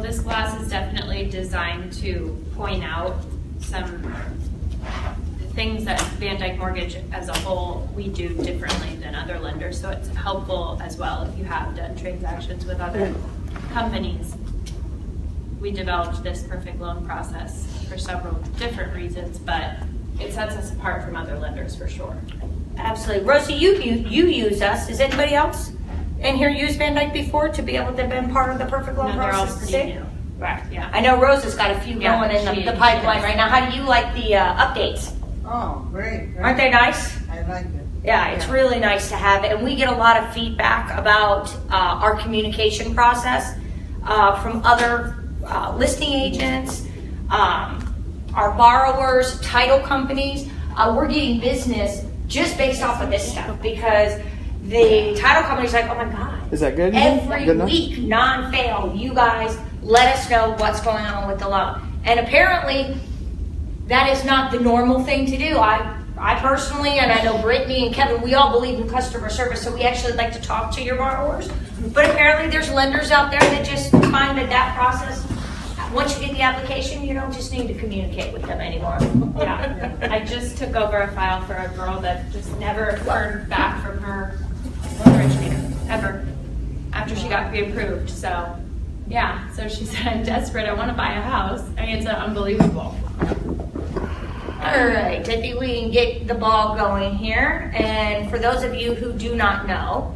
this class is definitely designed to point out some things that VanDyk Mortgage as a whole, we do differently than other lenders. So it's helpful as well if you have done transactions with other companies. We developed this perfect loan process for several different reasons, but it sets us apart from other lenders for sure. Absolutely. Rosie, you use us. Does anybody else in here use VanDyk before to be able to have been part of the perfect loan No, they're all process? pretty new. Right. Yeah. I know Rose has got a few Yeah, going in she the pipeline does. right now. How do you like the updates? Oh, great. Aren't they nice? I like it. Yeah, it's really nice to have it. And we get a lot of feedback about our communication process from other listing agents, our borrowers, title companies. We're getting business just based off of this stuff because the title company's like, oh my God. Is that good? Every Good enough? week, non-fail, you guys let us know what's going on with the loan. And apparently, that is not the normal thing to do. I personally, and I know Brittany and Kevin, we all believe in customer service, so we actually like to talk to your borrowers. But apparently there's lenders out there that just find that process, once you get the application, you don't just need to communicate with them anymore. Yeah. I just took over a file for a girl that just never heard back from her loan originator, ever, after she got pre-approved. So, yeah. So she said, I'm desperate. I want to buy a house. I mean, it's unbelievable. All right, I think we can get the ball going here. And for those of you who do not know,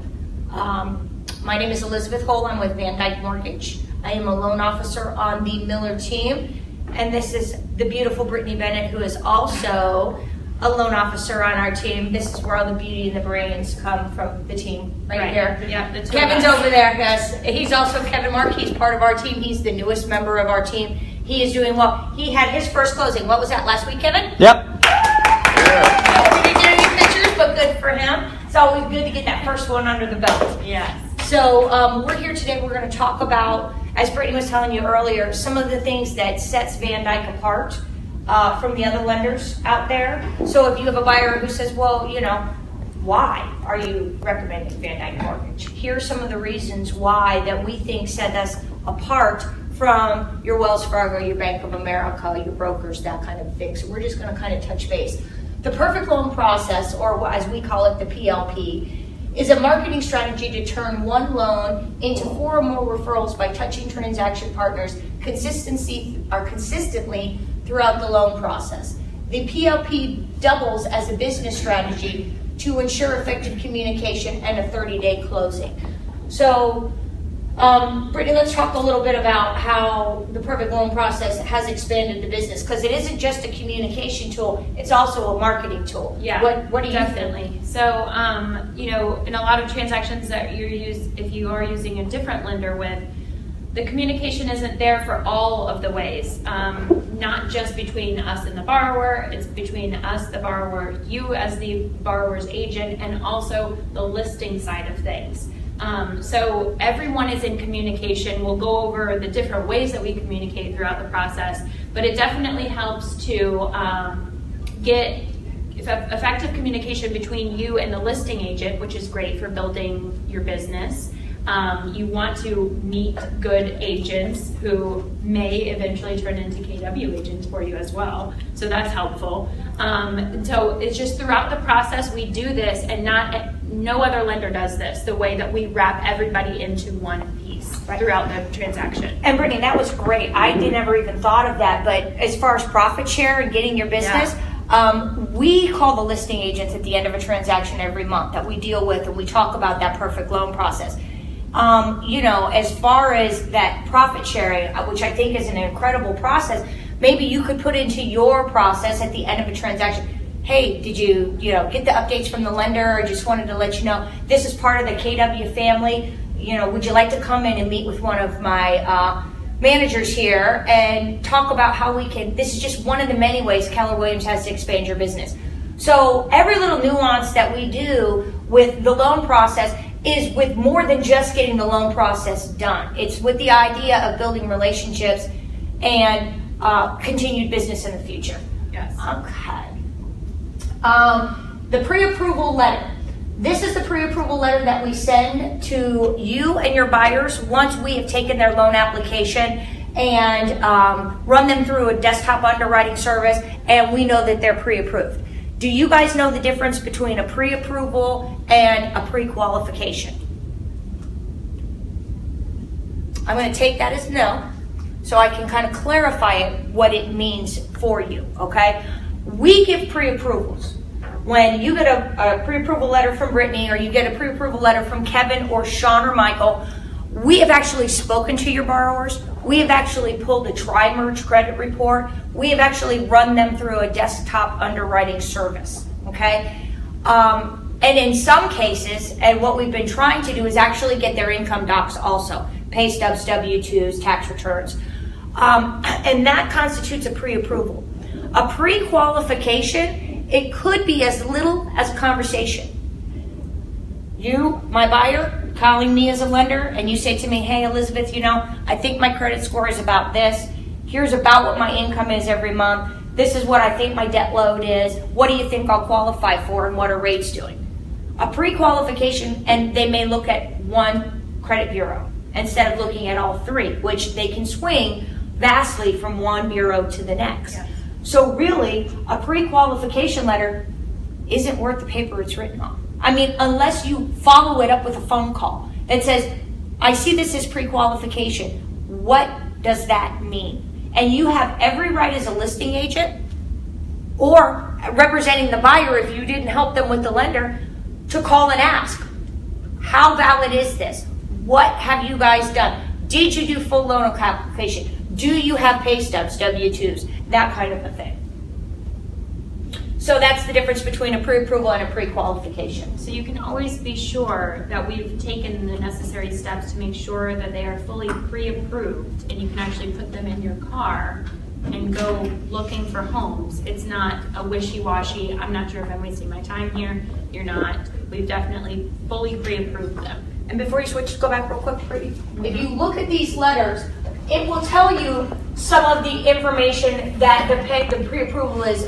my name is Elizabeth Hole. I'm with VanDyk Mortgage. I am a loan officer on the Miller team. And this is the beautiful Brittany Bennett, who is also a loan officer on our team. This is where all the beauty and the brains come from the team right here. Yeah, the two Kevin's of us. over there, yes. He's also Kevin Mark. He's part of our team. He's the newest member of our team. He is doing well. He had his first closing. What was that, last week, Kevin? Yep. We didn't get any pictures, but good for him. It's always good to get that first one under the belt. Yes. So we're here today. We're going to talk about, as Brittany was telling you earlier, some of the things that sets VanDyk apart from the other lenders out there. So if you have a buyer who says, well, you know, why are you recommending VanDyk Mortgage? Here are some of the reasons why that we think set us apart from your Wells Fargo, your Bank of America, your brokers, that kind of thing. So we're just going to kind of touch base. The perfect loan process, or as we call it, the PLP, is a marketing strategy to turn one loan into 4 or more referrals by touching transaction partners consistently throughout the loan process. The PLP doubles as a business strategy to ensure effective communication and a 30-day closing. So, Brittany, let's talk a little bit about how the perfect loan process has expanded the business, because it isn't just a communication tool, it's also a marketing tool. Yeah, what do you definitely. think? So, you know, in a lot of transactions that if you are using a different lender with, the communication isn't there for all of the ways. Not just between us and the borrower, it's between us, the borrower, you as the borrower's agent, and also the listing side of things. So everyone is in communication. We'll go over the different ways that we communicate throughout the process, but it definitely helps to get effective communication between you and the listing agent, which is great for building your business. You want to meet good agents who may eventually turn into KW agents for you as well. So that's helpful. So it's just throughout the process we do this, and no other lender does this, the way that we wrap everybody into one piece throughout the transaction. And Brittany, that was great. I never even thought of that, but as far as profit share and getting your business, we call the listing agents at the end of a transaction every month that we deal with, and we talk about that perfect loan process. You know, as far as that profit sharing, which I think is an incredible process, maybe you could put into your process at the end of a transaction, hey, did you get the updates from the lender, or just wanted to let you know this is part of the KW family, would you like to come in and meet with one of my managers here and talk about how we can, this is just one of the many ways Keller Williams has to expand your business. So every little nuance that we do with the loan process is with more than just getting the loan process done. It's with the idea of building relationships and continued business in the future. Yes. Okay. The pre-approval letter. This is the pre-approval letter that we send to you and your buyers once we have taken their loan application and run them through a desktop underwriting service, and we know that they're pre-approved. Do you guys know the difference between a pre-approval and a pre-qualification? I'm going to take that as no, so I can kind of clarify it, what it means for you, okay? We give pre-approvals. When you get a pre-approval letter from Brittany, or you get a pre-approval letter from Kevin or Sean or Michael, we have actually spoken to your borrowers. We have actually pulled a tri-merge credit report. We have actually run them through a desktop underwriting service, okay? And in some cases, and what we've been trying to do is actually get their income docs also, pay stubs, W-2s, tax returns. And that constitutes a pre-approval. A pre-qualification, it could be as little as a conversation. You, my buyer, calling me as a lender, and you say to me, hey, Elizabeth, I think my credit score is about this. Here's about what my income is every month. This is what I think my debt load is. What do you think I'll qualify for, and what are rates doing? A pre-qualification, and they may look at one credit bureau instead of looking at all three, which they can swing vastly from one bureau to the next. Yeah. So really, a pre-qualification letter isn't worth the paper it's written on. I mean, unless you follow it up with a phone call that says, I see this as pre-qualification. What does that mean? And you have every right as a listing agent or representing the buyer, if you didn't help them with the lender, to call and ask, how valid is this? What have you guys done? Did you do full loan application? Do you have pay stubs, W-2s, that kind of a thing? So that's the difference between a pre-approval and a pre-qualification. So you can always be sure that we've taken the necessary steps to make sure that they are fully pre-approved, and you can actually put them in your car and go looking for homes. It's not a wishy-washy, I'm not sure if I'm wasting my time here. You're not. We've definitely fully pre-approved them. And before you switch, go back real quick, Brady. If you look at these letters, it will tell you some of the information that the pre-approval is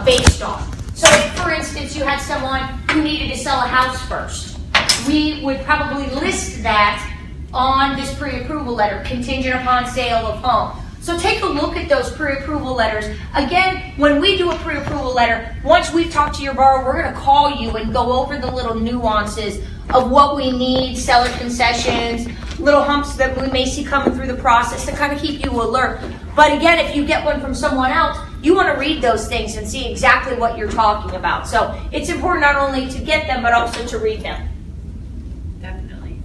based on. So if, for instance, you had someone who needed to sell a house first, we would probably list that on this pre-approval letter, contingent upon sale of home. So take a look at those pre-approval letters. Again, when we do a pre-approval letter, once we've talked to your borrower, we're going to call you and go over the little nuances of what we need, seller concessions, little humps that we may see coming through the process to kind of keep you alert. But again, if you get one from someone else, you want to read those things and see exactly what you're talking about. So it's important not only to get them, but also to read them. Definitely.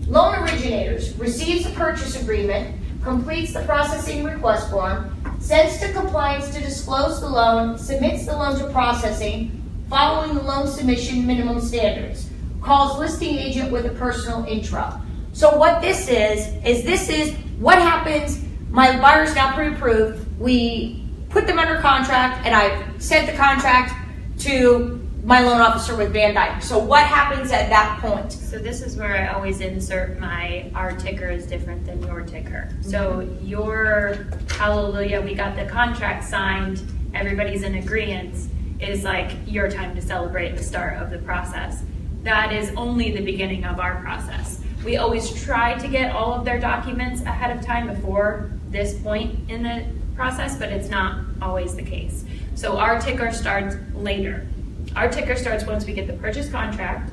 Loan originators receives a purchase agreement, completes the processing request form, sends to compliance to disclose the loan, submits the loan to processing, following the loan submission minimum standards, calls listing agent with a personal intro. So what this is what happens. My buyer's now pre-approved. We put them under contract, and I sent the contract to my loan officer with VanDyk. So what happens at that point? So this is where I always insert our ticker is different than your ticker. So your hallelujah, we got the contract signed, everybody's in agreement, is like your time to celebrate the start of the process. That is only the beginning of our process. We always try to get all of their documents ahead of time before this point in the process, but it's not always the case. So our ticker starts later. Our ticker starts once we get the purchase contract.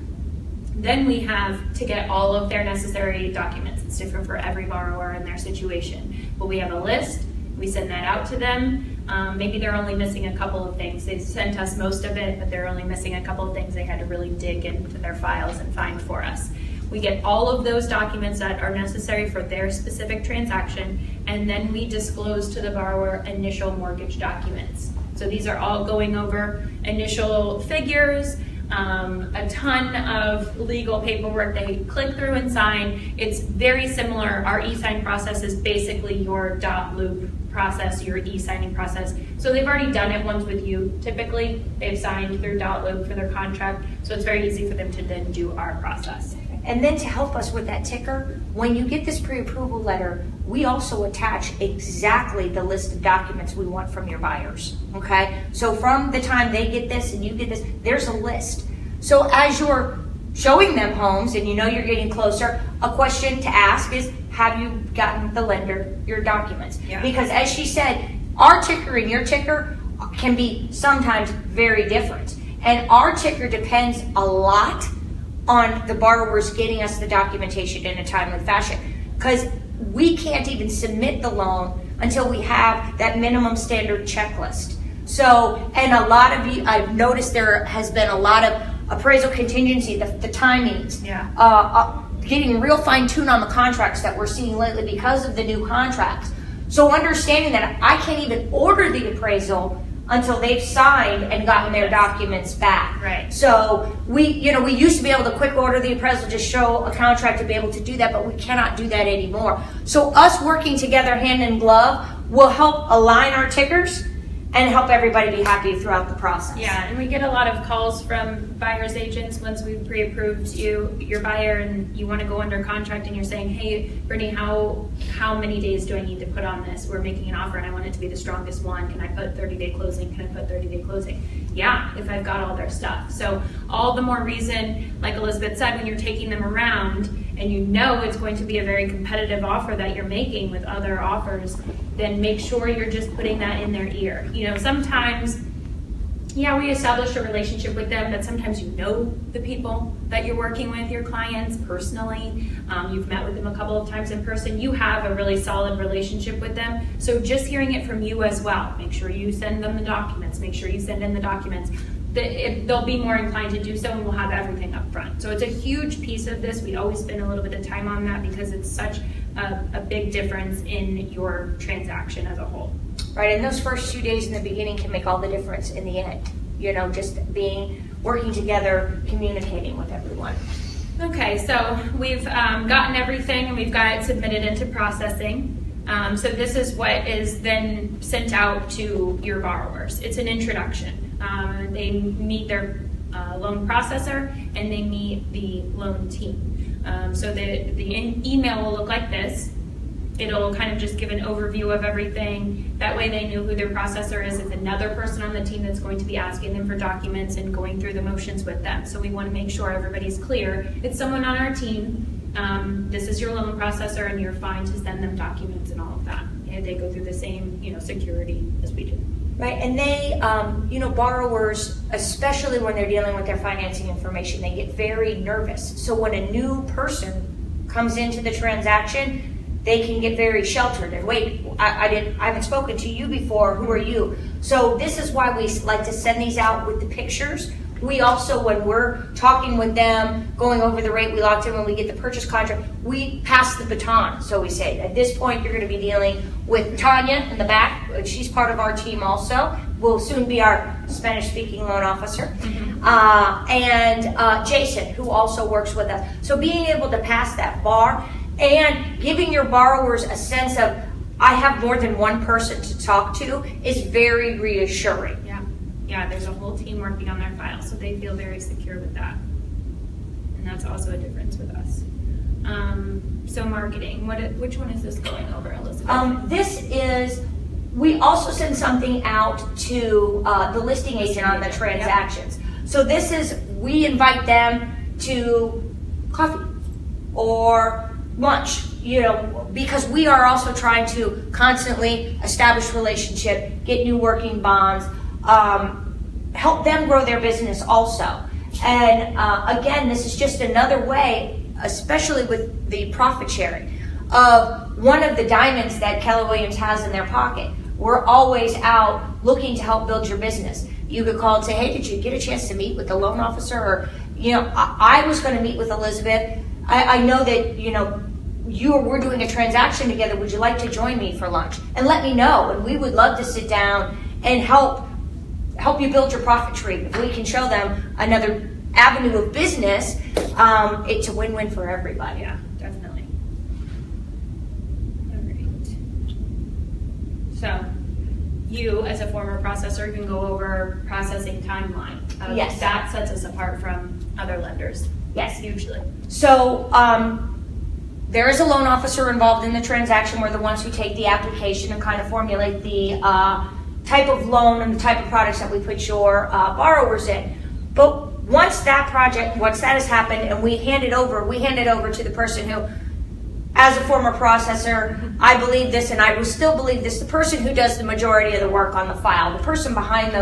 Then we have to get all of their necessary documents. It's different for every borrower and their situation. But we have a list. We send that out to them. Maybe they're only missing a couple of things. They sent us most of it, but they're only missing a couple of things they had to really dig into their files and find for us. We get all of those documents that are necessary for their specific transaction, and then we disclose to the borrower initial mortgage documents. So these are all going over initial figures, a ton of legal paperwork they click through and sign. It's very similar. Our e-sign process is basically your dot loop process, your e-signing process. So they've already done it once with you. Typically, they've signed through dot loop for their contract, so it's very easy for them to then do our process. And then to help us with that ticker, when you get this pre-approval letter, we also attach exactly the list of documents we want from your buyers, okay? So from the time they get this and you get this, there's a list. So as you're showing them homes and you know you're getting closer, a question to ask is, have you gotten the lender your documents? Yeah. Because as she said, our ticker and your ticker can be sometimes very different. And our ticker depends a lot on the borrowers getting us the documentation in a timely fashion. Because we can't even submit the loan until we have that minimum standard checklist. So, and a lot of you, I've noticed there has been a lot of appraisal contingency, the timings, getting real fine tuned on the contracts that we're seeing lately because of the new contracts. So understanding that I can't even order the appraisal until they've signed and gotten their documents back. Right. So we used to be able to quick order the appraisal, just show a contract to be able to do that, but we cannot do that anymore. So us working together hand in glove will help align our tickers and help everybody be happy throughout the process. Yeah, and we get a lot of calls from buyer's agents once we've pre-approved your buyer and you want to go under contract and you're saying, hey, Brittany, how many days do I need to put on this? We're making an offer and I want it to be the strongest one. Can I put 30-day closing? Can I put 30-day closing? Yeah, if I've got all their stuff. So all the more reason, like Elizabeth said, when you're taking them around and you know it's going to be a very competitive offer that you're making with other offers, then make sure you're just putting that in their ear. You know, sometimes, yeah, we establish a relationship with them, but sometimes you know the people that you're working with, your clients personally. You've met with them a couple of times in person. You have a really solid relationship with them. So just hearing it from you as well. Make sure you send them the documents. Make sure you send in the documents. They'll be more inclined to do so, and we'll have everything up front. So it's a huge piece of this. We always spend a little bit of time on that because it's such a big difference in your transaction as a whole. Right, and those first 2 days in the beginning can make all the difference in the end. You know, just working together, communicating with everyone. Okay, so we've gotten everything and we've got it submitted into processing. So this is what is then sent out to your borrowers. It's an introduction. They meet their loan processor and they meet the loan team. So the email will look like this. It'll kind of just give an overview of everything. That way they know who their processor is. It's another person on the team that's going to be asking them for documents and going through the motions with them. So we want to make sure everybody's clear. It's someone on our team. This is your loan processor and you're fine to send them documents and all of that. And they go through the same, security as we do. Right, and they, borrowers, especially when they're dealing with their financing information, they get very nervous. So when a new person comes into the transaction, they can get very sheltered and wait, I haven't spoken to you before, who are you? So this is why we like to send these out with the pictures. We also, when we're talking with them, going over the rate we locked in when we get the purchase contract, we pass the baton. So we say, at this point, you're going to be dealing with Tanya in the back. She's part of our team also. Will soon be our Spanish-speaking loan officer. And Jason, who also works with us. So being able to pass that bar and giving your borrowers a sense of, I have more than one person to talk to, is very reassuring. Yeah, there's a whole team working on their file, so they feel very secure with that. And that's also a difference with us. So marketing, which one is this going over, Elizabeth? We also send something out to the listing agent on the transactions. Yep. So we invite them to coffee or lunch, because we are also trying to constantly establish relationship, get new working bonds, help them grow their business also. And again, this is just another way, especially with the profit sharing, of one of the diamonds that Keller Williams has in their pocket. We're always out looking to help build your business. You could call and say, hey, did you get a chance to meet with the loan officer? Or, I was going to meet with Elizabeth. I know that, we're doing a transaction together. Would you like to join me for lunch? And let me know. And we would love to sit down and help you build your profit tree. If we can show them another avenue of business, it's a win-win for everybody. Yeah, definitely. All right. So, you as a former processor can go over processing timeline. Yes. That sets us apart from other lenders. Yes. Hugely. So, there is a loan officer involved in the transaction. We're the ones who take the application and kind of formulate the type of loan and the type of products that we put your borrowers in. But once that has happened and we hand it over to the person who, as a former processor, I believe this and I will still believe this, the person who does the majority of the work on the file, the person behind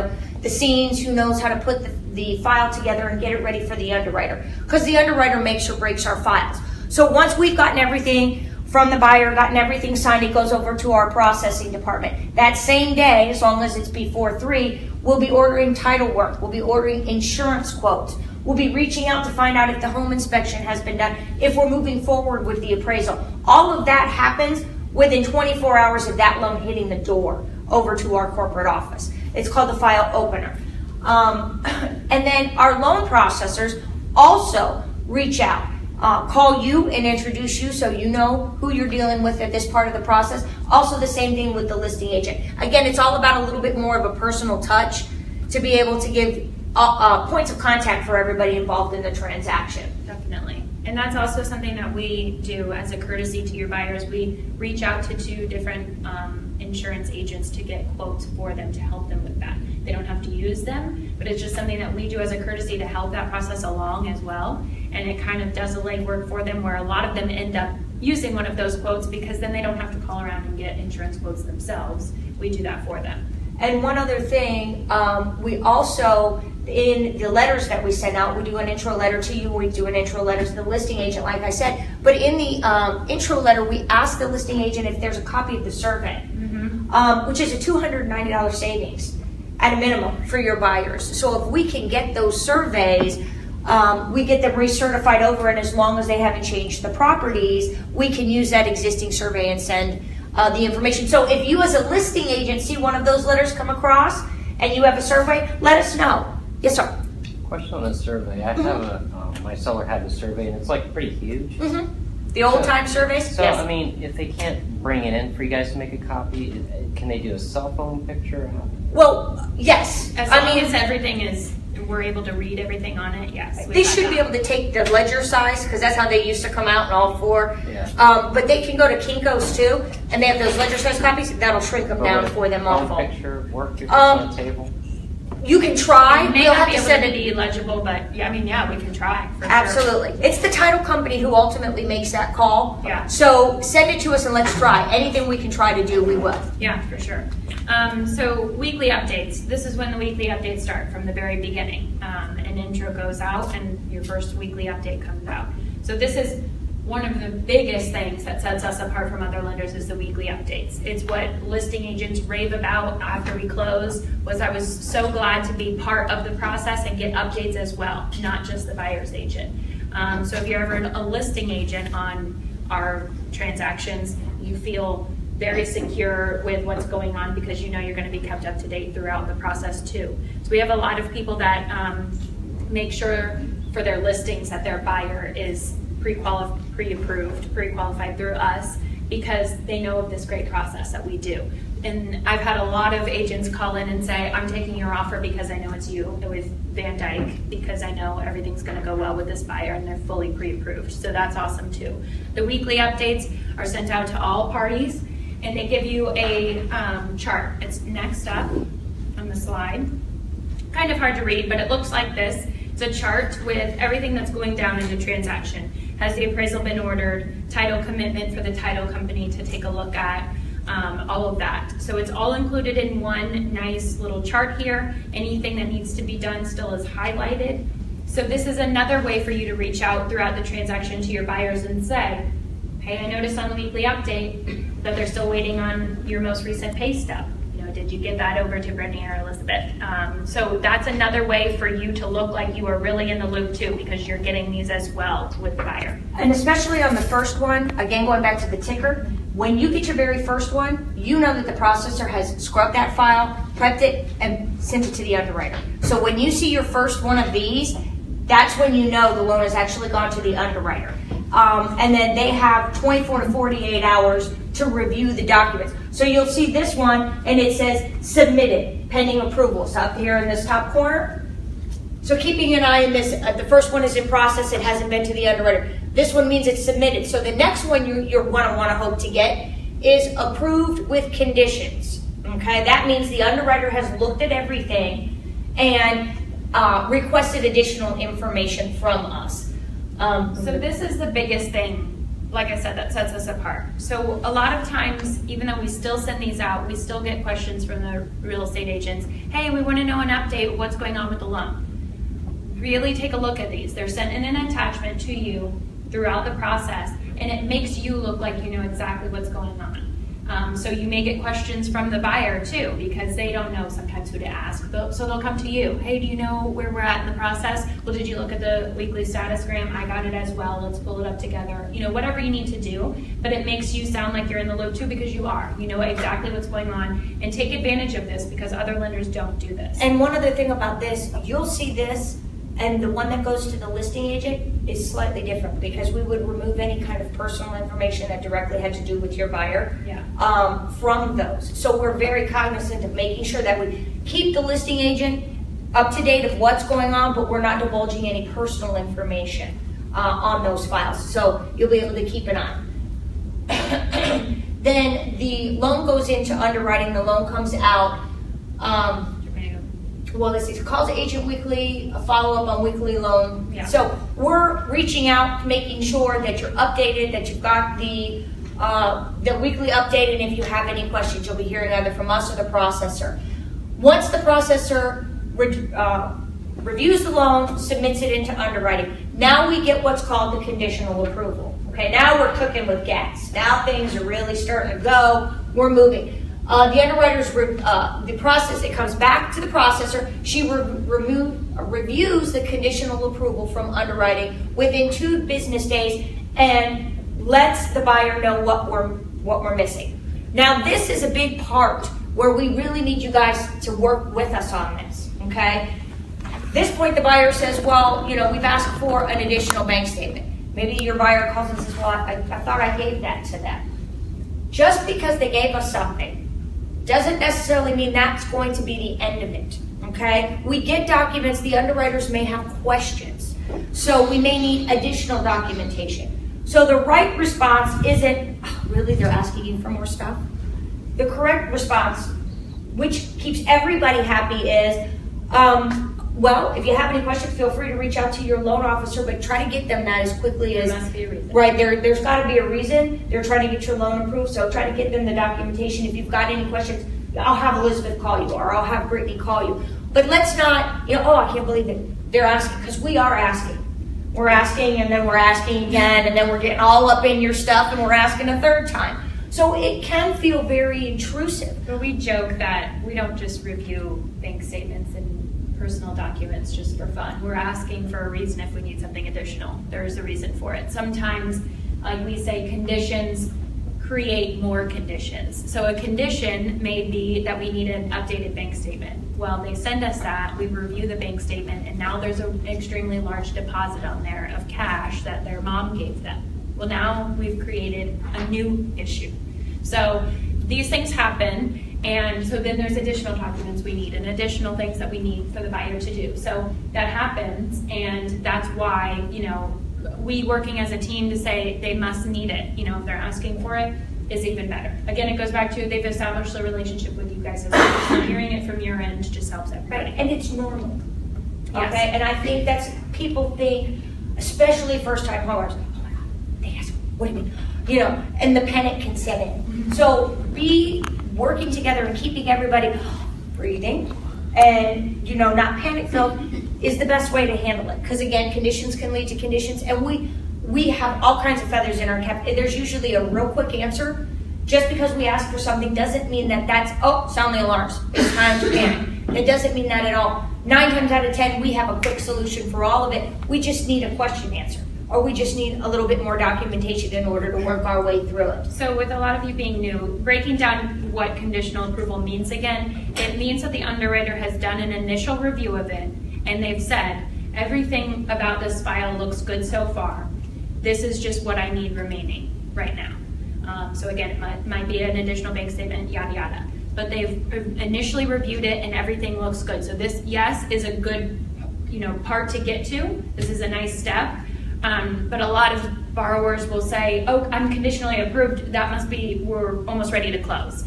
the scenes who knows how to put the file together and get it ready for the underwriter. Because the underwriter makes or breaks our files. So once we've gotten everything from the buyer, gotten everything signed, it goes over to our processing department. That same day, as long as it's before 3, we'll be ordering title work, we'll be ordering insurance quotes, we'll be reaching out to find out if the home inspection has been done, if we're moving forward with the appraisal. All of that happens within 24 hours of that loan hitting the door over to our corporate office. It's called the file opener. And then our loan processors also reach out, call you and introduce you so you know who you're dealing with at this part of the process. Also the same thing with the listing agent. Again, it's all about a little bit more of a personal touch to be able to give points of contact for everybody involved in the transaction. Definitely. And that's also something that we do as a courtesy to your buyers. We reach out to 2 different insurance agents to get quotes for them to help them with that. They don't have to use them, but it's just something that we do as a courtesy to help that process along as well. And it kind of does the legwork for them, where a lot of them end up using one of those quotes because then they don't have to call around and get insurance quotes themselves. We do that for them. And one other thing, we also, in the letters that we send out, we do an intro letter to you, we do an intro letter to the listing agent, like I said. But in the intro letter, we ask the listing agent if there's a copy of the survey, which is a $290 savings at a minimum for your buyers. So if we can get those surveys, we get them recertified over, and as long as they haven't changed the properties, we can use that existing survey and send the information. So if you as a listing agent see one of those letters come across and you have a survey, let us know. Yes, sir. Question on the survey. I have my seller had the survey, and it's like pretty huge. The old time surveys? So, Yes. I mean, if they can't bring it in for you guys to make a copy, can they do a cell phone picture? Well, yes. As long as everything is, we're able to read everything on it, yes. They should be able to take the ledger size, because that's how they used to come out in all 4. Yeah. But they can go to Kinko's too, and they have those ledger size copies. That'll shrink them down for them phone awful. picture work if it's on a table? You can try. It may We'll not have be to able send to it. be legible, but yeah, I mean, yeah, we can try for sure. Absolutely. It's the title company who ultimately makes that call. Yeah. So send it to us and let's try. Anything we can try to do, we will. Yeah, for sure. So weekly updates. This is when the weekly updates start from the very beginning. An intro goes out and your first weekly update comes out. So this is one of the biggest things that sets us apart from other lenders is the weekly updates. It's what listing agents rave about after we close. I was so glad to be part of the process and get updates as well, not just the buyer's agent. So if you're ever a listing agent on our transactions, you feel very secure with what's going on because you know you're going to be kept up to date throughout the process too. So we have a lot of people that make sure for their listings that their buyer is pre-approved, pre-qualified through us because they know of this great process that we do. And I've had a lot of agents call in and say, I'm taking your offer because I know it's you with VanDyk because I know everything's going to go well with this buyer and they're fully pre-approved. So that's awesome too. The weekly updates are sent out to all parties and they give you a chart. It's next up on the slide. Kind of hard to read, but it looks like this. It's a chart with everything that's going down in the transaction. Has the appraisal been ordered? Title commitment for the title company to take a look at, all of that. So it's all included in one nice little chart here. Anything that needs to be done still is highlighted. So this is another way for you to reach out throughout the transaction to your buyers and say, hey, I noticed on the weekly update that they're still waiting on your most recent pay stub. Did you get that over to Brittany or Elizabeth? So that's another way for you to look like you are really in the loop too, because you're getting these as well with the buyer. And especially on the first one, again, going back to the ticker, when you get your very first one, you know that the processor has scrubbed that file, prepped it, and sent it to the underwriter. So when you see your first one of these, that's when you know the loan has actually gone to the underwriter. And then they have 24 to 48 hours to review the documents. So you'll see this one, and it says submitted, pending approvals up here in this top corner. So keeping an eye on this, the first one is in process, it hasn't been to the underwriter. This one means it's submitted. So the next one you're gonna wanna hope to get is approved with conditions, okay? That means the underwriter has looked at everything and requested additional information from us. So this is the biggest thing, like I said, that sets us apart. So a lot of times, even though we still send these out, we still get questions from the real estate agents. Hey, we want to know an update, what's going on with the loan? Really take a look at these. They're sent in an attachment to you throughout the process, and it makes you look like you know exactly what's going on. So you may get questions from the buyer too, because they don't know sometimes who to ask. So they'll come to you. Hey, do you know where we're at in the process? Well, did you look at the weekly statusogram? I got it as well. Let's pull it up together. You know, whatever you need to do, but it makes you sound like you're in the loop too, because you are. You know exactly what's going on, and take advantage of this because other lenders don't do this. And one other thing about this, you'll see this, and the one that goes to the listing agent is slightly different, because we would remove any kind of personal information that directly had to do with your buyer from those. So we're very cognizant of making sure that we keep the listing agent up to date of what's going on, but we're not divulging any personal information on those files. So you'll be able to keep an eye. Then the loan goes into underwriting. The loan comes out. Well, this is calls agent weekly, a follow-up on weekly loan. Yeah. So we're reaching out, making sure that you're updated, that you've got the weekly update, and if you have any questions, you'll be hearing either from us or the processor. Once the processor reviews the loan, submits it into underwriting, now we get what's called the conditional approval. Okay, now we're cooking with gas. Now things are really starting to go. We're moving. The underwriter's the process, it comes back to the processor. She reviews the conditional approval from underwriting within 2 business days and lets the buyer know what we're missing. Now, this is a big part where we really need you guys to work with us on this, okay? At this point, the buyer says, well, you know, we've asked for an additional bank statement. Maybe your buyer calls and says, well, I thought I gave that to them. Just because they gave us something doesn't necessarily mean that's going to be the end of it, okay? We get documents, the underwriters may have questions, so we may need additional documentation. So the right response isn't, oh, really, they're asking you for more stuff? The correct response, which keeps everybody happy, is, well, if you have any questions, feel free to reach out to your loan officer, but try to get them that as quickly as... There must be a reason. Right, there's got to be a reason. They're trying to get your loan approved, so try to get them the documentation. If you've got any questions, I'll have Elizabeth call you, or I'll have Brittany call you. But let's not, you know, oh, I can't believe it. They're asking, because we are asking. We're asking, and then we're asking again, and then we're getting all up in your stuff, and we're asking a third time. So it can feel very intrusive. But we joke that we don't just review bank statements and personal documents just for fun. We're asking for a reason if we need something additional. There is a reason for it. Sometimes, like we say, conditions create more conditions. So a condition may be that we need an updated bank statement. Well, they send us that, we review the bank statement, and now there's an extremely large deposit on there of cash that their mom gave them. Well, now we've created a new issue. So these things happen. And so then there's additional documents we need and additional things that we need for the buyer to do. So that happens, and that's why, you know, we working as a team to say they must need it, you know, if they're asking for it, is even better. Again, it goes back to they've established a relationship with you guys as well. So hearing it from your end just helps everybody. Right, and it's normal. Yes. Okay, and I think that's, people think, especially first-time homeowners, oh my God, they ask, what do you mean? You know, and the panic can set in. So be working together and keeping everybody breathing and, you know, not panic-filled is the best way to handle it. Because again, conditions can lead to conditions, and we have all kinds of feathers in our cap. There's usually a real quick answer. Just because we ask for something doesn't mean that that's, oh, sound the alarms, it's time to panic. It doesn't mean that at all. 9 times out of 10, we have a quick solution for all of it. We just need a question answer, or we just need a little bit more documentation in order to work our way through it. So with a lot of you being new, breaking down what conditional approval means again, it means that the underwriter has done an initial review of it, and they've said, everything about this file looks good so far. This is just what I need remaining right now. So again, it might be an additional bank statement, yada, yada. But they've initially reviewed it and everything looks good. So this, yes, is a good, you know, part to get to. This is a nice step. But a lot of borrowers will say, oh, I'm conditionally approved. That must be, we're almost ready to close.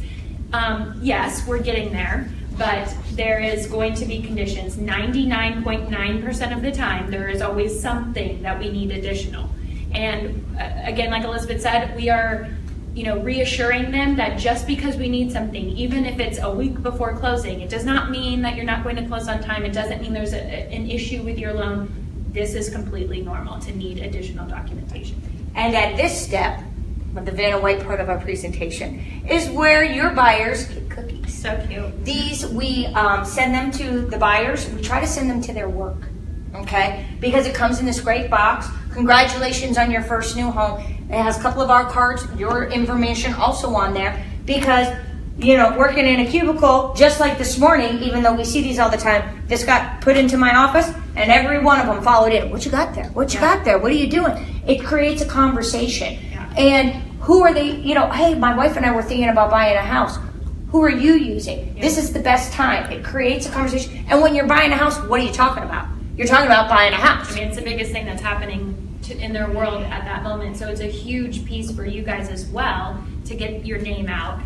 Yes, we're getting there. but there is going to be conditions. 99.9% of the time, there is always something that we need additional. And again, like Elizabeth said, we are reassuring them that just because we need something, even if it's a week before closing, it does not mean that you're not going to close on time. It doesn't mean there's an issue with your loan. This is completely normal to need additional documentation. And at this step of the VanDyk part of our presentation is where your buyers get cookies. So cute. These we send them to the buyers. We try to send them to their work, okay? Because it comes in this great box. Congratulations on your first new home. It has a couple of our cards, your information also on there. Because, working in a cubicle, just like this morning, even though we see these all the time, this got put into my office and every one of them followed in. What you got there? What you got there? What are you doing? It creates a conversation. Yeah. And who are they, hey, my wife and I were thinking about buying a house. Who are you using? Yeah. This is the best time. It creates a conversation. And when you're buying a house, what are you talking about? You're talking about buying a house. I mean, it's the biggest thing that's happening in their world at that moment. So it's a huge piece for you guys as well to get your name out.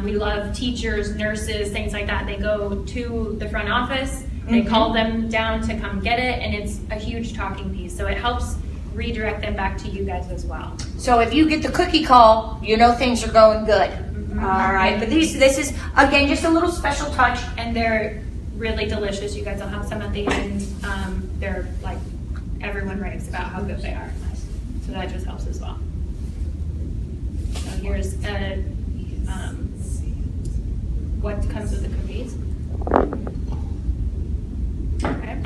We love teachers, nurses, things like that. They go to the front office, they call them down to come get it, and it's a huge talking piece. So it helps redirect them back to you guys as well. So if you get the cookie call, things are going good. Mm-hmm. All right, but this is, again, just a little special touch. And they're really delicious. You guys will have some at the end. They're like, everyone raves about how good they are. So that just helps as well. So here's what comes with the cookies. Okay.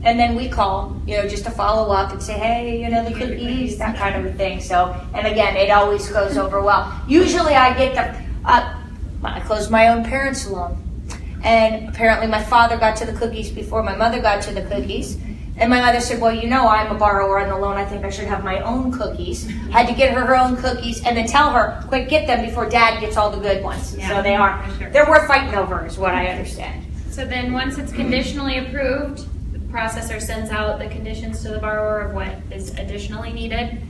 And then we call, just to follow up and say, hey, the cookies, that kind of a thing. So, and again, it always goes over well. Usually I get I closed my own parents' loan. And apparently my father got to the cookies before my mother got to the cookies. And my mother said, well, I'm a borrower on the loan. I think I should have my own cookies. I had to get her own cookies and then tell her, quick, get them before Dad gets all the good ones. Yeah, so they are. Sure. They're worth fighting over is what I understand. So then once it's conditionally approved, the processor sends out the conditions to the borrower of what is additionally needed.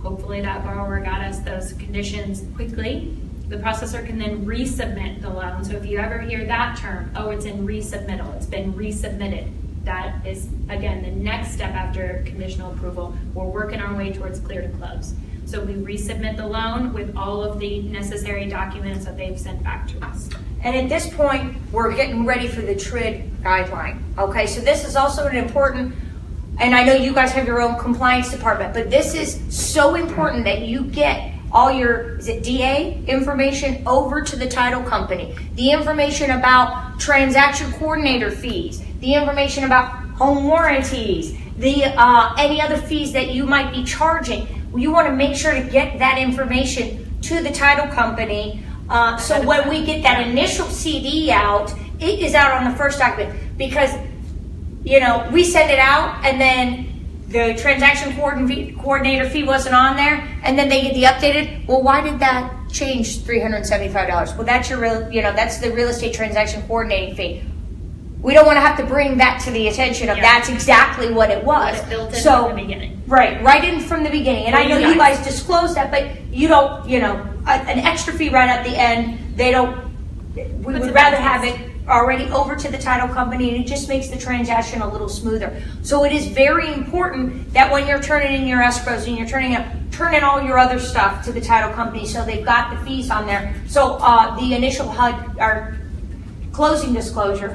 Hopefully that borrower got us those conditions quickly. The processor can then resubmit the loan. So if you ever hear that term, it's in resubmittal, it's been resubmitted. That is, again, the next step after conditional approval. We're working our way towards clear to close. So we resubmit the loan with all of the necessary documents that they've sent back to us. And at this point, we're getting ready for the TRID guideline. Okay, so this is also an important, and I know you guys have your own compliance department, but this is so important that you get all your, DA information over to the title company. The information about transaction coordinator fees, the information about home warranties, the any other fees that you might be charging. You want to make sure to get that information to the title company. So when we get that initial CD out, it is out on the first document because, we send it out and then the transaction coordinator fee wasn't on there, and then they get the updated. Well, why did that change $375? Well, that's that's the real estate transaction coordinating fee. We don't want to have to bring that to the attention of that's exactly what it was. What it built in from the beginning. Right in from the beginning. And I know you guys disclosed that, but you don't, an extra fee right at the end. We would rather have it already over to the title company, and it just makes the transaction a little smoother. So it is very important that when you're turning in your escrows and you're turning in all your other stuff to the title company so they've got the fees on there. So the initial HUD or closing disclosure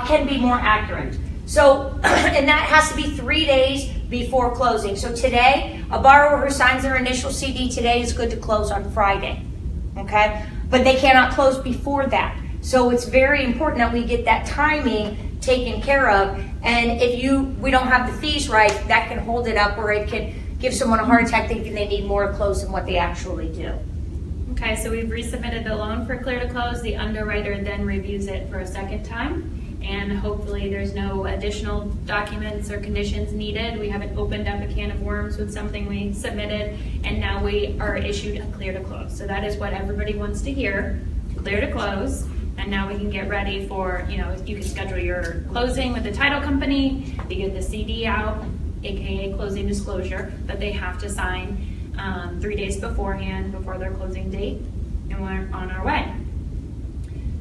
can be more accurate. So, and that has to be 3 days before closing. So today, a borrower who signs their initial CD today is good to close on Friday, okay? But they cannot close before that. So it's very important that we get that timing taken care of. And if we don't have the fees right, that can hold it up, or it can give someone a heart attack thinking they need more to close than what they actually do. Okay, so we've resubmitted the loan for clear to close. The underwriter then reviews it for a second time, and hopefully there's no additional documents or conditions needed. We haven't opened up a can of worms with something we submitted, and now we are issued a clear to close. So that is what everybody wants to hear, clear to close. And now we can get ready for, you can schedule your closing with the title company, they get the CD out, aka closing disclosure, that they have to sign 3 days beforehand, before their closing date, and we're on our way.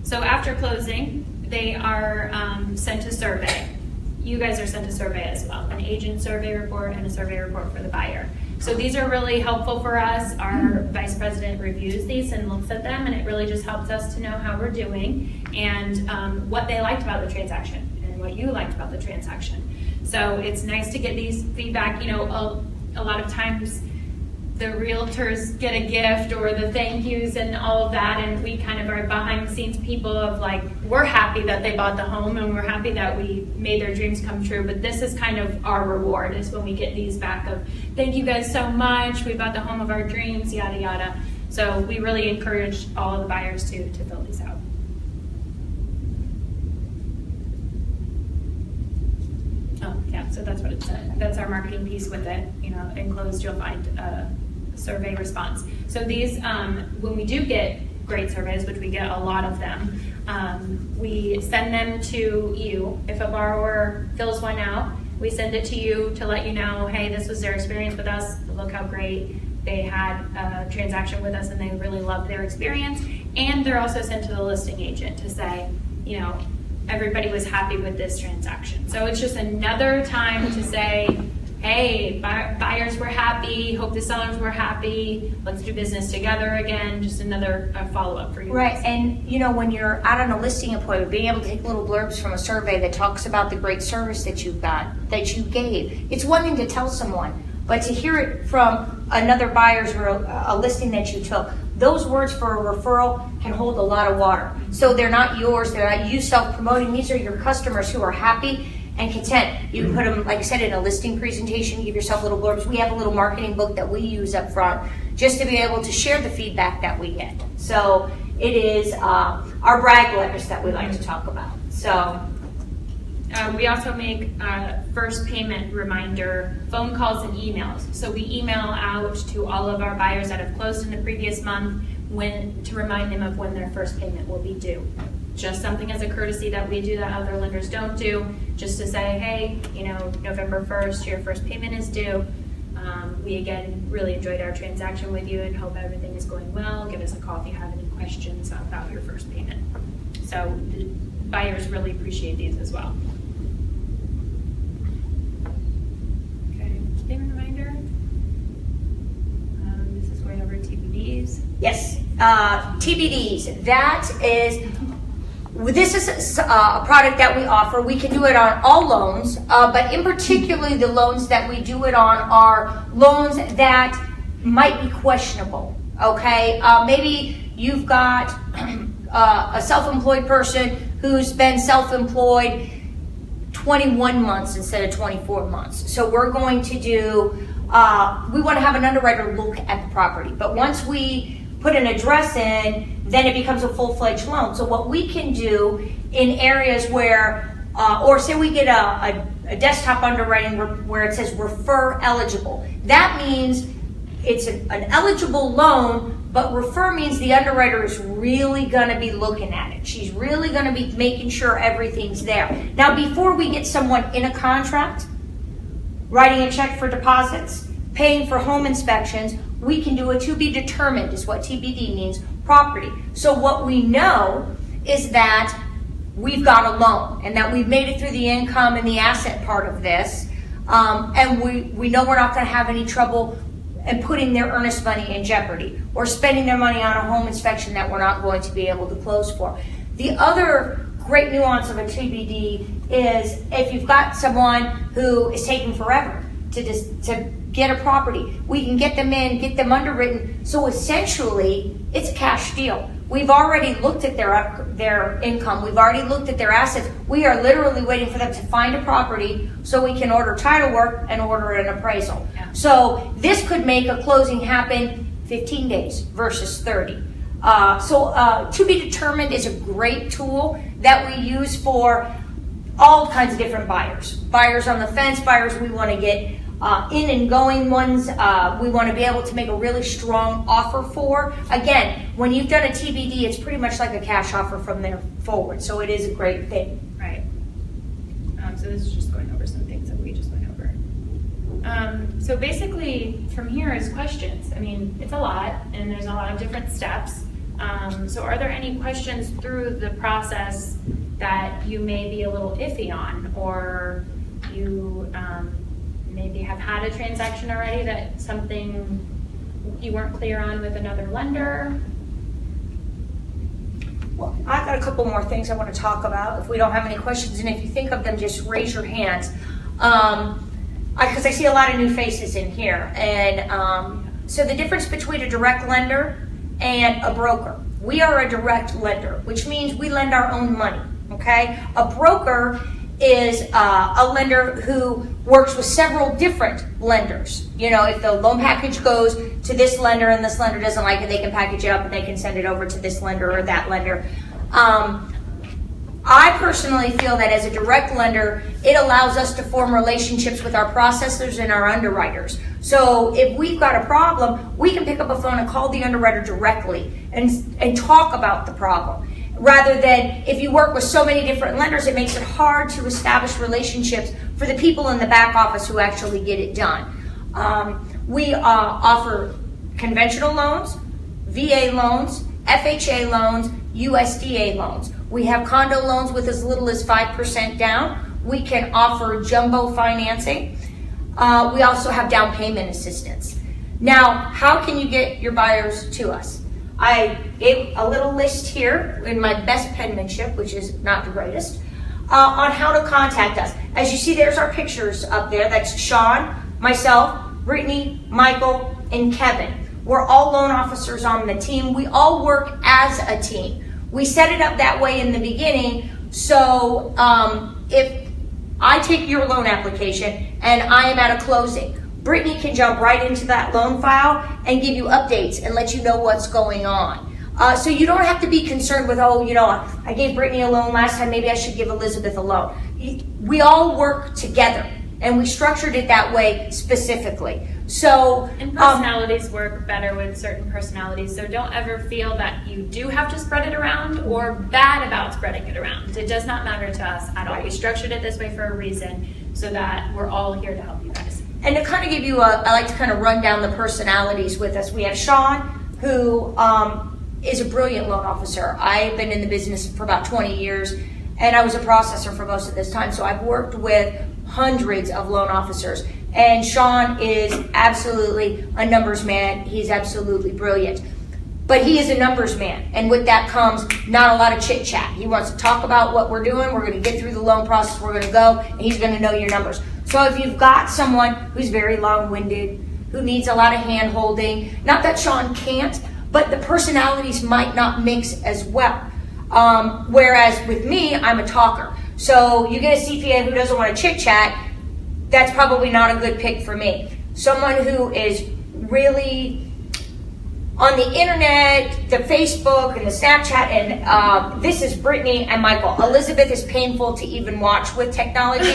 So So after closing, they are sent a survey. You guys are sent a survey as well, an agent survey report and a survey report for the buyer. So these are really helpful for us. Our vice president reviews these and looks at them, and it really just helps us to know how we're doing and what they liked about the transaction and what you liked about the transaction. So it's nice to get these feedback. You know, a lot of times the realtors get a gift or the thank yous and all of that, and we kind of are behind the scenes people of like, we're happy that they bought the home and we're happy that we made their dreams come true, but this is kind of our reward, is when we get these back of, thank you guys so much, we bought the home of our dreams, yada yada. So we really encourage all of the buyers to fill these out. Oh yeah, so that's what it said. That's our marketing piece with it. You know, enclosed you'll find a survey response. So these, when we do get great surveys, which we get a lot of them, we send them to you. If a borrower fills one out, we send it to you to let you know, hey, this was their experience with us. Look how great they had a transaction with us and they really loved their experience. And they're also sent to the listing agent to say, you know, everybody was happy with this transaction. So it's just another time to say, hey, buyers were happy, hope the sellers were happy, let's do business together again. Just another follow-up for you. Right, guys. and you know, when you're out on a listing appointment, being able to take little blurbs from a survey that talks about the great service that you got, that you gave. It's one thing to tell someone, but to hear it from another buyer's or a listing that you took, those words for a referral can hold a lot of water. So they're not yours, they're not you self-promoting, these are your customers who are happy and content. You can put them, like I said, in a listing presentation, give yourself little blurbs. We have a little marketing book that we use up front just to be able to share the feedback that we get. So it is our brag letters that we like to talk about. So we also make first payment reminder phone calls and emails. So we email out to all of our buyers that have closed in the previous month to remind them of when their first payment will be due. Just something as a courtesy that we do that other lenders don't do, just to say, hey, you know, November 1st, your first payment is due. We again really enjoyed our transaction with you and hope everything is going well. Give us a call if you have any questions about your first payment. So the buyers really appreciate these as well. Okay, payment reminder. This is going over TBDs. yes, TBDs, that is, this is a product that we offer. We can do it on all loans, but in particularly the loans that we do it on are loans that might be questionable, okay? Maybe you've got a self-employed person who's been self-employed 21 months instead of 24 months. So we're going to do, we want to have an underwriter look at the property, but once we put an address in, then it becomes a full-fledged loan. So what we can do in areas where, or say we get a desktop underwriting where it says refer eligible. That means it's an eligible loan, but refer means the underwriter is really gonna be looking at it. She's really gonna be making sure everything's there. Now, before we get someone in a contract, writing a check for deposits, paying for home inspections, we can do a to be determined, is what TBD means, property. So what we know is that we've got a loan and that we've made it through the income and the asset part of this. And we know we're not gonna have any trouble in putting their earnest money in jeopardy or spending their money on a home inspection that we're not going to be able to close for. The other great nuance of a TBD is if you've got someone who is taking forever to get a property, we can get them in, get them underwritten. So essentially, it's a cash deal. We've already looked at their income. We've already looked at their assets. We are literally waiting for them to find a property so we can order title work and order an appraisal. Yeah. So this could make a closing happen 15 days versus 30. So to be determined is a great tool that we use for all kinds of different buyers. Buyers on the fence, buyers we want to get in and going ones, we want to be able to make a really strong offer for. Again, when you've done a TBD, it's pretty much like a cash offer from there forward. So it is a great thing. Right. So this is just going over some things that we just went over. So basically from here is questions. I mean, it's a lot and there's a lot of different steps. So are there any questions through the process that you may be a little iffy on, or you maybe have had a transaction already that something you weren't clear on with another lender? Well, I've got a couple more things I want to talk about if we don't have any questions, and if you think of them, just raise your hands. Because I see a lot of new faces in here. And so the difference between a direct lender and a broker. We are a direct lender, which means we lend our own money, okay? A broker is a lender who works with several different lenders. You know, if the loan package goes to this lender and this lender doesn't like it, they can package it up and they can send it over to this lender or that lender. I personally feel that as a direct lender, it allows us to form relationships with our processors and our underwriters. So if we've got a problem, we can pick up a phone and call the underwriter directly and talk about the problem. Rather than if you work with so many different lenders, it makes it hard to establish relationships for the people in the back office who actually get it done. We offer conventional loans, VA loans, FHA loans, USDA loans. We have condo loans with as little as 5% down. We can offer jumbo financing. We also have down payment assistance. Now, how can you get your buyers to us? I gave a little list here in my best penmanship, which is not the greatest, on how to contact us. As you see, there's our pictures up there. That's Sean, myself, Brittany, Michael, and Kevin. We're all loan officers on the team. We all work as a team. We set it up that way in the beginning, so if I take your loan application and I am at a closing, Brittany can jump right into that loan file and give you updates and let you know what's going on. So you don't have to be concerned with, oh, you know, I gave Brittany a loan last time, maybe I should give Elizabeth a loan. We all work together, and we structured it that way specifically. So, and personalities work better with certain personalities, so don't ever feel that you do have to spread it around or bad about spreading it around. It does not matter to us at all. We structured it this way for a reason so that we're all here to help you guys. And to kind of give you I like to kind of run down the personalities with us. We have Sean, who is a brilliant loan officer. I've been in the business for about 20 years, and I was a processor for most of this time, so I've worked with hundreds of loan officers. And Sean is absolutely a numbers man. He's absolutely brilliant. But he is a numbers man. And with that comes not a lot of chit chat. He wants to talk about what we're doing. We're going to get through the loan process. We're going to go, and he's going to know your numbers. So if you've got someone who's very long-winded, who needs a lot of hand-holding, not that Sean can't, but the personalities might not mix as well. Whereas with me, I'm a talker. So you get a CPA who doesn't want to chit chat, that's probably not a good pick for me. Someone who is really on the internet, the Facebook and the Snapchat, and this is Brittany and Michael. Elizabeth is painful to even watch with technology,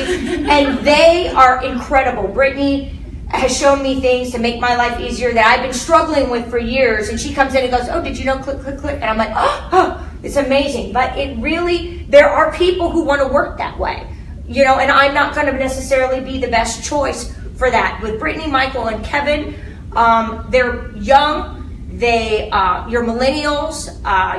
and they are incredible. Brittany has shown me things to make my life easier that I've been struggling with for years, and she comes in and goes, oh, did you know, click, click, click, and I'm like, oh, it's amazing. But it really, there are people who want to work that way. You know, and I'm not going to necessarily be the best choice for that. With Brittany, Michael, and Kevin, they're young. You're millennials.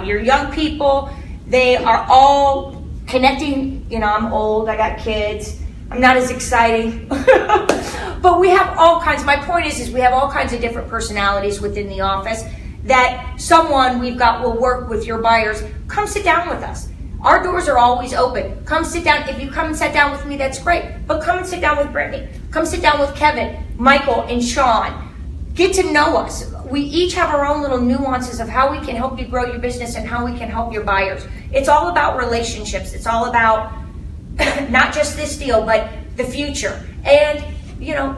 You're young people. They are all connecting. You know, I'm old. I got kids. I'm not as exciting. But we have all kinds. My point is we have all kinds of different personalities within the office that someone we've got will work with your buyers. Come sit down with us. Our doors are always open. Come sit down. If you come and sit down with me, that's great. But come and sit down with Brittany. Come sit down with Kevin, Michael, and Sean. Get to know us. We each have our own little nuances of how we can help you grow your business and how we can help your buyers. It's all about relationships. It's all about not just this deal, but the future. And, you know,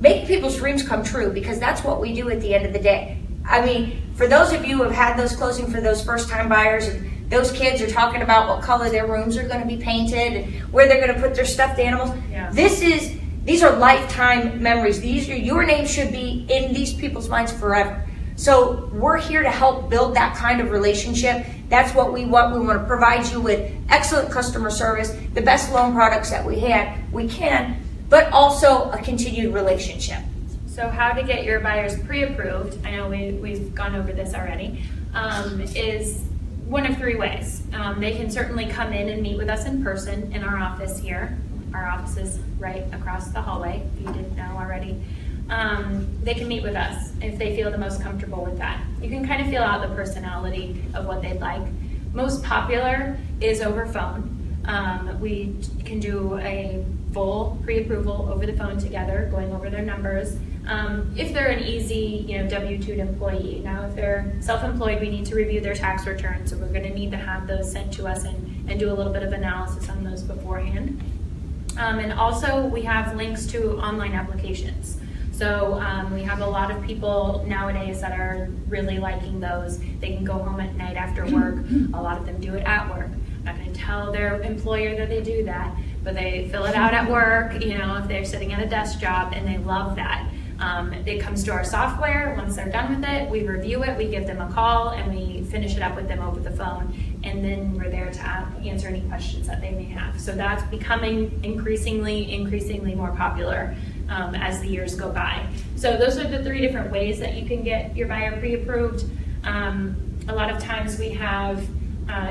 make people's dreams come true, because that's what we do at the end of the day. I mean, for those of you who have had those closing for those first-time buyers, and those kids are talking about what color their rooms are going to be painted and where they're going to put their stuffed animals. Yeah. These are lifetime memories. Your name should be in these people's minds forever. So we're here to help build that kind of relationship. That's what we want. We want to provide you with excellent customer service, the best loan products that we can, but also a continued relationship. So how to get your buyers pre-approved. I know we've gone over this already. is one of three ways. They can certainly come in and meet with us in person in our office here. Our office is right across the hallway, if you didn't know already. They can meet with us if they feel the most comfortable with that. You can kind of feel out the personality of what they'd like. Most popular is over phone. We can do a full pre-approval over the phone together, going over their numbers. If they're an easy, W-2 employee. Now, if they're self-employed, we need to review their tax returns, so we're going to need to have those sent to us and do a little bit of analysis on those beforehand. And also, we have links to online applications. So we have a lot of people nowadays that are really liking those. They can go home at night after work. A lot of them do it at work. I'm not going to tell their employer that they do that, but they fill it out at work, if they're sitting at a desk job, and they love that. It comes to our software. Once they're done with it, we review it, we give them a call, and we finish it up with them over the phone. And then we're there to answer any questions that they may have. So that's becoming increasingly more popular as the years go by. So those are the three different ways that you can get your buyer pre-approved. A lot of times we have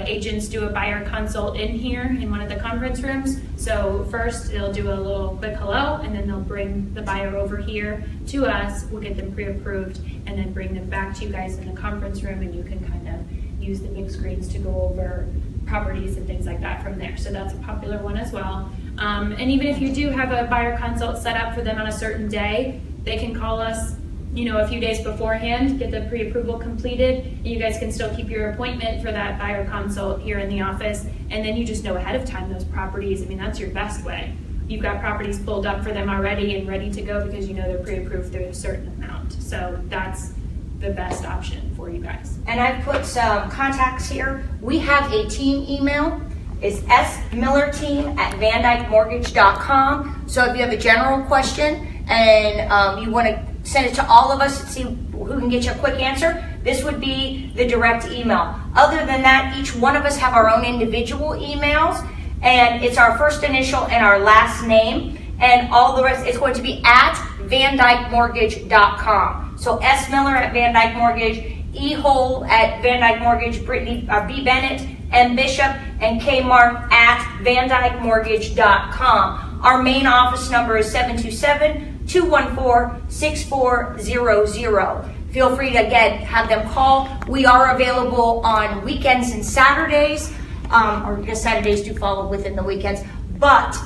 agents do a buyer consult in here in one of the conference rooms. So first they'll do a little quick hello, and then they'll bring the buyer over here to us. We'll get them pre-approved and then bring them back to you guys in the conference room, and you can kind of use the big screens to go over properties and things like that from there. So that's a popular one as well. And even if you do have a buyer consult set up for them on a certain day, they can call us a few days beforehand, get the pre-approval completed, and you guys can still keep your appointment for that buyer consult here in the office, and then you just know ahead of time those properties. That's your best way. You've got properties pulled up for them already and ready to go because they're pre-approved through a certain amount. So that's the best option for you guys. And I've put some contacts here. We have a team email. It's smillerteam@vandykmortgage.com. So if you have a general question and you want to send it to all of us and see who can get you a quick answer, this would be the direct email. Other than that, each one of us have our own individual emails, and it's our first initial and our last name, and all the rest, it's going to be at vandykmortgage.com. So S. Miller at VanDyk Mortgage, E. Hole at VanDyk Mortgage, Brittany, B. Bennett, M. Bishop, and K. Mark at vandykmortgage.com. Our main office number is 727-214-6400. Feel free to, again, have them call. We are available on weekends and Saturdays, or because Saturdays do fall within the weekends. But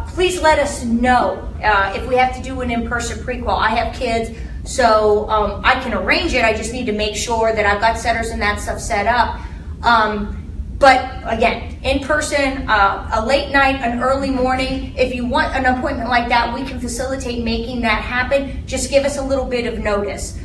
please let us know if we have to do an in-person pre-qual. I have kids, so I can arrange it. I just need to make sure that I've got setters and that stuff set up. But again, in person, a late night, an early morning, if you want an appointment like that, we can facilitate making that happen. Just give us a little bit of notice.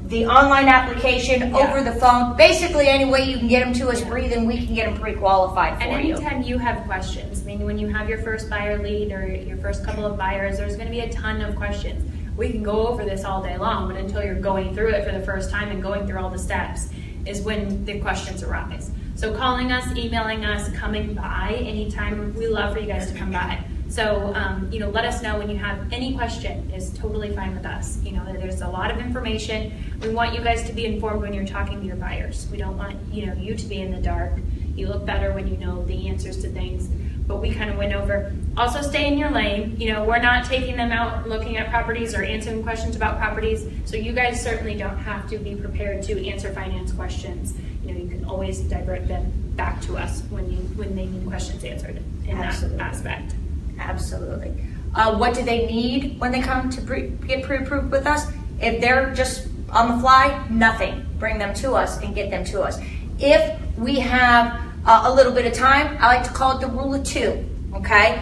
The online application, over the phone, basically any way you can get them to us, breathe, and we can get them pre-qualified for you. And anytime you have questions, when you have your first buyer lead or your first couple of buyers, there's going to be a ton of questions. We can go over this all day long, but until you're going through it for the first time and going through all the steps is when the questions arise. So calling us, emailing us, coming by anytime, we love for you guys to come by. So, let us know when you have any question. Is totally fine with us. There's a lot of information. We want you guys to be informed when you're talking to your buyers. We don't want, you to be in the dark. You look better when you know the answers to things. But we kind of went over. Also, stay in your lane. We're not taking them out looking at properties or answering questions about properties. So you guys certainly don't have to be prepared to answer finance questions. You can always divert them back to us when they need questions answered in that aspect. Absolutely. What do they need when they come to get pre-approved with us? If they're just on the fly, nothing. Bring them to us and get them to us. If we have a little bit of time, I like to call it the rule of two, okay?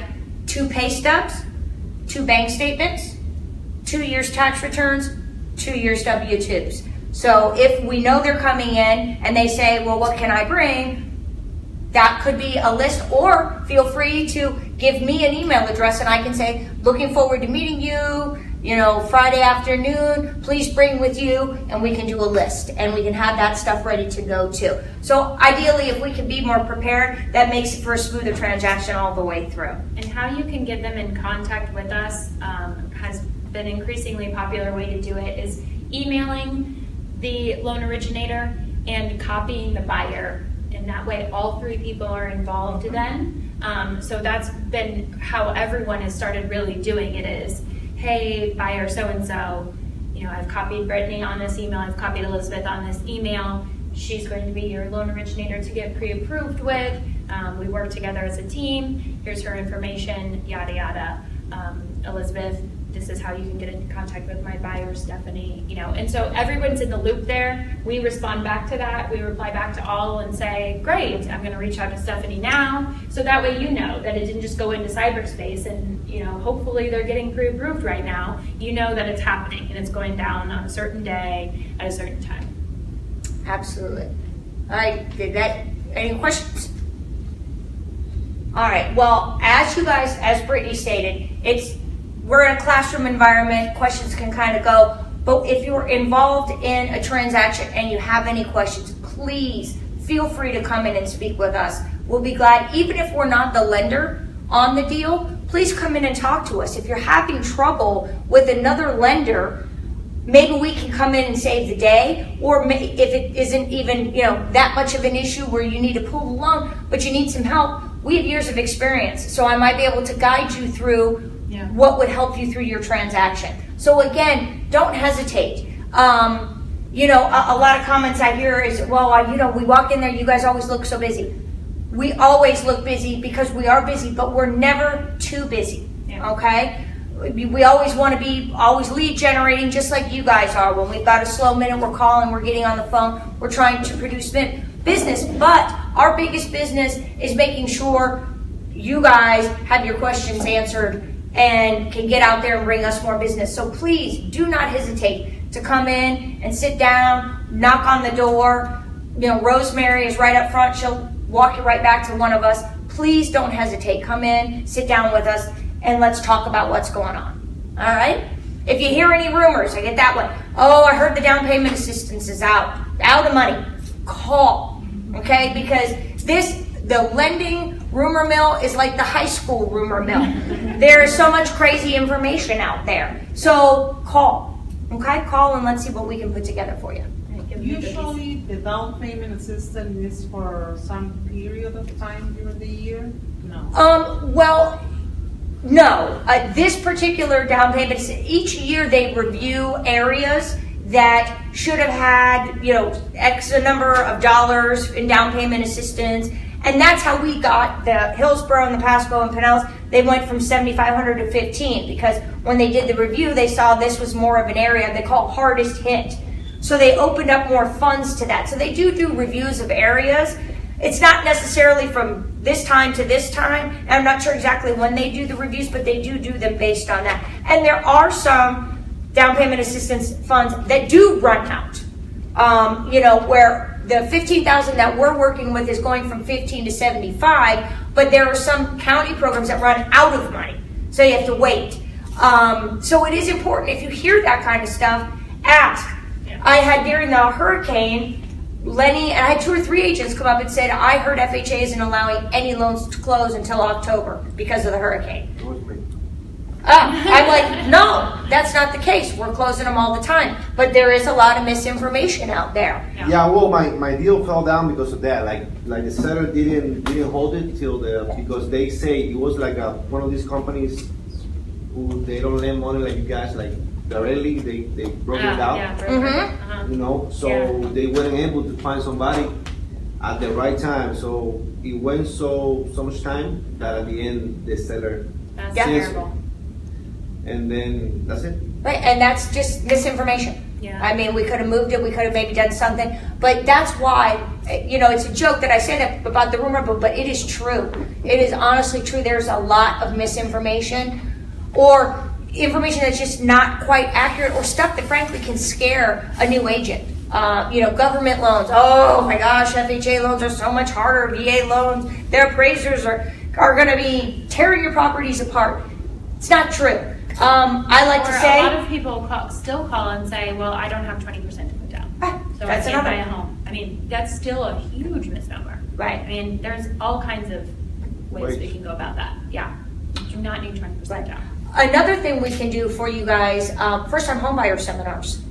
2 pay stubs, 2 bank statements, 2 years tax returns, 2 years W-2s. So if we know they're coming in and they say, well, what can I bring? That could be a list, or feel free to give me an email address and I can say, looking forward to meeting you, Friday afternoon, please bring with you, and we can do a list and we can have that stuff ready to go too. So ideally, if we can be more prepared, that makes it for a smoother transaction all the way through. And how you can get them in contact with us has been an increasingly popular way to do it is emailing the loan originator and copying the buyer. And that way all three people are involved then. So that's been how everyone has started really doing it is, hey, buyer so-and-so, I've copied Brittany on this email, I've copied Elizabeth on this email. She's going to be your loan originator to get pre-approved with. We work together as a team. Here's her information, yada, yada. Elizabeth, this is how you can get in contact with my buyer, Stephanie, and so everyone's in the loop there. We respond back to that. We reply back to all and say, great, I'm gonna reach out to Stephanie now. So that way that it didn't just go into cyberspace and, hopefully they're getting pre-approved right now. That it's happening and it's going down on a certain day at a certain time. Absolutely. All right, any questions? All right, well, as Brittany stated, we're in a classroom environment, questions can kind of go, but if you're involved in a transaction and you have any questions, please feel free to come in and speak with us. We'll be glad, even if we're not the lender on the deal, please come in and talk to us. If you're having trouble with another lender, maybe we can come in and save the day, or if it isn't even that much of an issue where you need to pull the loan, but you need some help, we have years of experience, so I might be able to guide you through what would help you through your transaction. So again, don't hesitate. A lot of comments I hear is, well, we walk in there, you guys always look so busy. We always look busy because we are busy, but we're never too busy, okay? We always want to be lead generating just like you guys are. When we've got a slow minute, we're calling, we're getting on the phone, we're trying to produce business. But our biggest business is making sure you guys have your questions answered and can get out there and bring us more business. So please do not hesitate to come in and sit down, knock on the door. Rosemary is right up front. She'll walk you right back to one of us. Please don't hesitate. Come in, sit down with us, and let's talk about what's going on. All right? If you hear any rumors, I get that one. Oh, I heard the down payment assistance is out of money. Call, okay? Because the lending rumor mill is like the high school rumor mill. There is so much crazy information out there. So call, okay? Call and let's see what we can put together for you. Usually the down payment assistance is for some period of time during the year? No. Well, no. This particular down payment, each year they review areas that should have had, X number of dollars in down payment assistance. And that's how we got the Hillsborough and the Pasco and Pinellas. They went from 7,500 to 15 because when they did the review, they saw this was more of an area they call hardest hit. So they opened up more funds to that. So they do reviews of areas. It's not necessarily from this time to this time. And I'm not sure exactly when they do the reviews, but they do them based on that. And there are some down payment assistance funds that do run out. Where the $15,000 that we're working with is going from 15 to 75, but there are some county programs that run out of money. So you have to wait. So it is important, if you hear that kind of stuff, ask. I had during the hurricane, Lenny, and I had 2 or 3 agents come up and said, I heard FHA isn't allowing any loans to close until October because of the hurricane. I'm like, no, that's not the case. We're closing them all the time. But there is a lot of misinformation out there. Yeah, well, my deal fell down because of that. Like the seller didn't hold it because they say it was like one of these companies who they don't lend money like you guys, like directly. They broke it out. Yeah, so they weren't able to find somebody at the right time. So it went so much time that at the end the seller That's terrible. And then that's it. Right, and that's just misinformation. Yeah. I mean, we could have moved it, we could have maybe done something, but that's why, it's a joke that I say that about the rumor, but it is true. It is honestly true. There's a lot of misinformation or information that's just not quite accurate or stuff that frankly can scare a new agent. Government loans. Oh my gosh, FHA loans are so much harder. VA loans, their appraisers are going to be tearing your properties apart. It's not true. I like to say a lot of people still call and say, well, I don't have 20% to put down, so I can't buy a home. I mean, that's still a huge misnomer. Right. I mean, there's all kinds of ways we can go about that. Yeah. You do not need 20% down. Another thing we can do for you guys, first-time homebuyer seminars.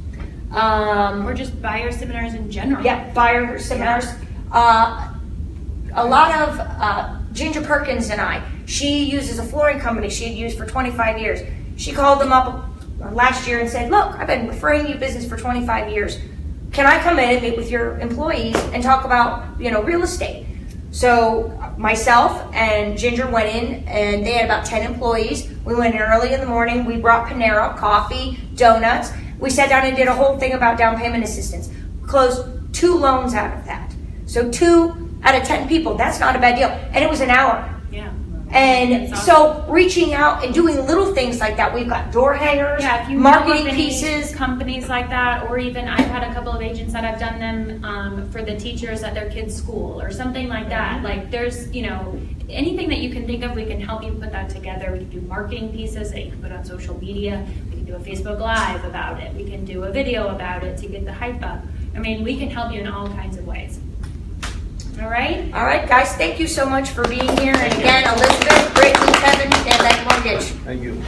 Or just buyer seminars in general. Yeah, buyer seminars. A lot of Ginger Perkins and I, she uses a flooring company she had used for 25 years. She called them up last year and said, look, I've been referring you business for 25 years. Can I come in and meet with your employees and talk about, real estate? So myself and Ginger went in, and they had about 10 employees. We went in early in the morning. We brought Panera, coffee, donuts. We sat down and did a whole thing about down payment assistance. Closed 2 loans out of that. So 2 out of 10 people, that's not a bad deal. And it was an hour. Yeah. And That's so reaching out and doing little things like that. We've got door hangers, Yeah, if you marketing know of any pieces. companies like that, or even I've had a couple of agents that I've done them for the teachers at their kids' school or something like that. Like there's, anything that you can think of, we can help you put that together. We can do marketing pieces that you can put on social media. We can do a Facebook Live about it. We can do a video about it to get the hype up. I mean, we can help you in all kinds of ways. All right? All right, guys, thank you so much for being here. And again, Elizabeth, Brittany, Kevin, VanDyk Mortgage. Thank you.